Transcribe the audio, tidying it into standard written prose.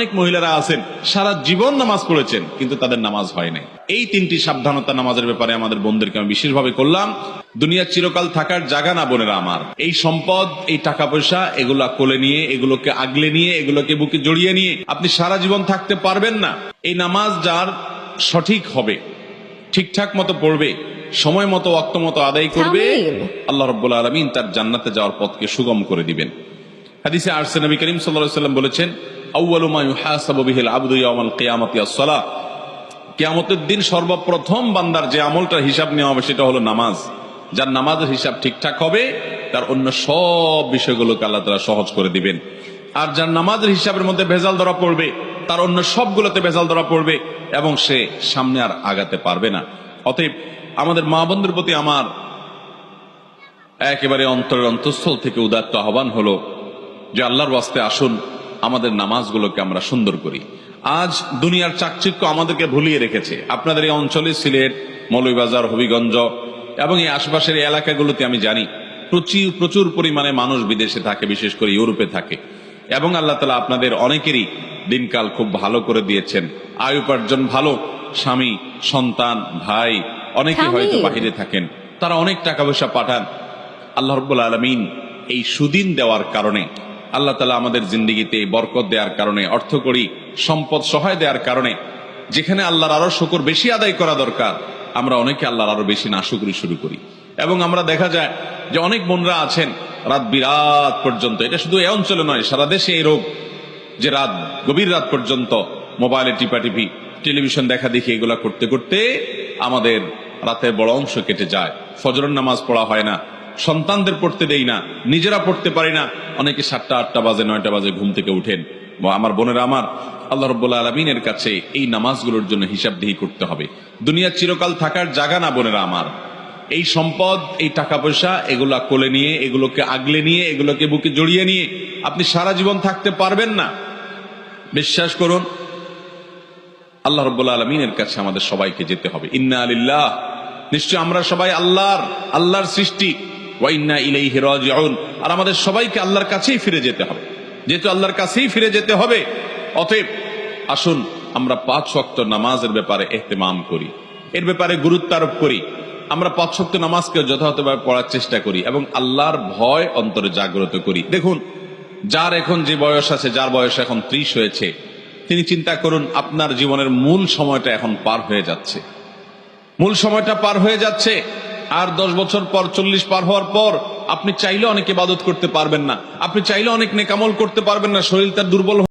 অনেক মহিলারা আছেন সারা জীবন নামাজ পড়েছেন কিন্তু তাদের নামাজ হয় নাই। এই তিনটি সাবধানতা নামাজের ব্যাপারে আমাদের বোনদেরকে আমি বিশেষভাবে করলাম। দুনিয়ার চিরকাল থাকার জায়গা না বোনেরা আমার। এই সম্পদ, এই টাকা পয়সা, এগুলা কোলে নিয়ে, এগুলোকে আগলে নিয়ে, এগুলোকে বুকে জড়িয়ে নিয়ে আপনি সারা জীবন থাকতে পারবেন না। এই নামাজ যার সঠিক হবে, ঠিকঠাক মতো পড়বে, সময় মতো ওয়াক্ত মতো আদায় করবে, আল্লাহ রাব্বুল আলামিন তার জান্নাতে যাওয়ার পথকে সুগম করে দিবেন। হাদিসে আসছে নবী করিম সাল্লাল্লাহু আলাইহি ওয়াসাল্লাম বলেছেন, আউয়ালু মা ইউহাসাবু বিহিল আবদু ইয়াওমাল কিয়ামাতি আস-সালাহ। কিয়ামতের দিন সর্বপ্রথম বান্দার যে আমলটার হিসাব নেওয়া হবে সেটা হলো নামাজ। যার নামাজের হিসাব ঠিকঠাক হবে তার অন্য সব বিষয়গুলোকে আল্লাহ তাআলা সহজ করে দিবেন। আর যার নামাজের হিসাবের মধ্যে ভেজাল ধরা পড়বে তার অন্য সবগুলোতে ভেজাল ধরা পড়বে এবং সে সামনে আর আগাতে পারবে না। অতএব আমাদের মা বোনদের প্রতি আমার একেবারে অন্তরের অন্তঃস্থল থেকে উদাত্ত আহ্বান হলো যে আল্লাহর ওয়াস্তে আসুন আমাদের নামাজগুলোকে আমরা সুন্দর করি। আজ দুনিয়ার চাকচিক্য আমাদেরকে ভুলিয়ে রেখেছে। আপনাদের এই অঞ্চলে সিলেট, মৌলভীবাজার, হবিগঞ্জ এবং এই আশপাশের এলাকাগুলোতে আমি জানি প্রচুর পরিমাণে মানুষ বিদেশে থাকে, বিশেষ করে ইউরোপে থাকে। এবং আল্লাহ তাআলা আপনাদের অনেকেরই দিনকাল খুব ভালো করে দিয়েছেন, আয় উপার্জন ভালো, স্বামী, সন্তান, ভাই অনেকে হয়তো বাহিরে থাকেন, তারা অনেক টাকা পয়সা পাঠান। আল্লাহ রাব্বুল আলামিন এই সুদিন দেওয়ার কারণে, আল্লাহ তাআলা আমাদের জিন্দেগিতে বরকত দেওয়ার কারণে, অর্থকড়ি সম্পদ সহায় দেওয়ার কারণে যেখানে আল্লাহর আরো শুকর বেশি আদায় করা দরকার আমরা অনেকে আল্লাহর আরো বেশি নাশুকরি শুরু করি। এবং আমরা দেখা যায় যে অনেক বোনরা আছেন রাত বিরাত পর্যন্ত, এটা শুধু এই অঞ্চলে নয় সারা দেশে এই রোগ, যে রাত গভীর রাত পর্যন্ত মোবাইলে টিপাটিপি, টেলিভিশন দেখা দেখি, এগুলা করতে করতে আমাদের রাতের বড় অংশ কেটে যায়। ফজরের নামাজ পড়া হয় না, সন্তানদের পড়তে দেই না, নিজেরা পড়তে পারি না। অনেকে 7টা 8টা বাজে 9টা বাজে ঘুম থেকে উঠেন। আমার বোনেরা আমার, আল্লাহ রাব্বুল আলামিনের কাছে এই নামাজগুলোর জন্য হিসাবদিহি করতে হবে। দুনিয়ার চিরকাল থাকার জায়গা না বোনেরা আমার। এই সম্পদ, এই টাকা পয়সা, এগুলা কোলে নিয়ে, এগুলোকে আগলে নিয়ে, এগুলোকে বুকে জড়িয়ে নিয়ে আপনি সারা জীবন থাকতে পারবেন না। বিশ্বাস করুন, আল্লাহ রাব্বুল আলামিনের কাছে আমাদের সবাইকে যেতে হবে। ইন্না লিল্লাহ, নিশ্চয় আমরা সবাই আল্লাহর সৃষ্টি, ওয়া ইন্না ইলাইহি রাজিউন, আর আমাদের সবাইকে আল্লাহর কাছেই ফিরে যেতে হবে। যেহেতু আল্লাহর কাছেই ফিরে যেতে হবে, অতএব আসুন আমরা 5 ওয়াক্ত নামাজের ব্যাপারে ইহতিমাম করি, এর ব্যাপারে গুরুত্ব আরোপ করি। আমরা 5 ওয়াক্ত নামাজকে যথাযথভাবে পড়ার চেষ্টা করি এবং আল্লাহর ভয় অন্তরে জাগ্রত করি। দেখুন, যার এখন যে বয়স আছে, যার বয়স এখন 30 হয়েছে, তিনি চিন্তা করুন আপনার জীবনের মূল সময়টা এখন পার হয়ে যাচ্ছে। মূল সময়টা পার হয়ে যাচ্ছে। আর 10 বছর পর, 40 পার হওয়ার পর আপনি চাইলে অনেক ইবাদত করতে পারবেন না, আপনি চাইলে অনেক নেক আমল করতে পারবেন না, শরীর তার দুর্বল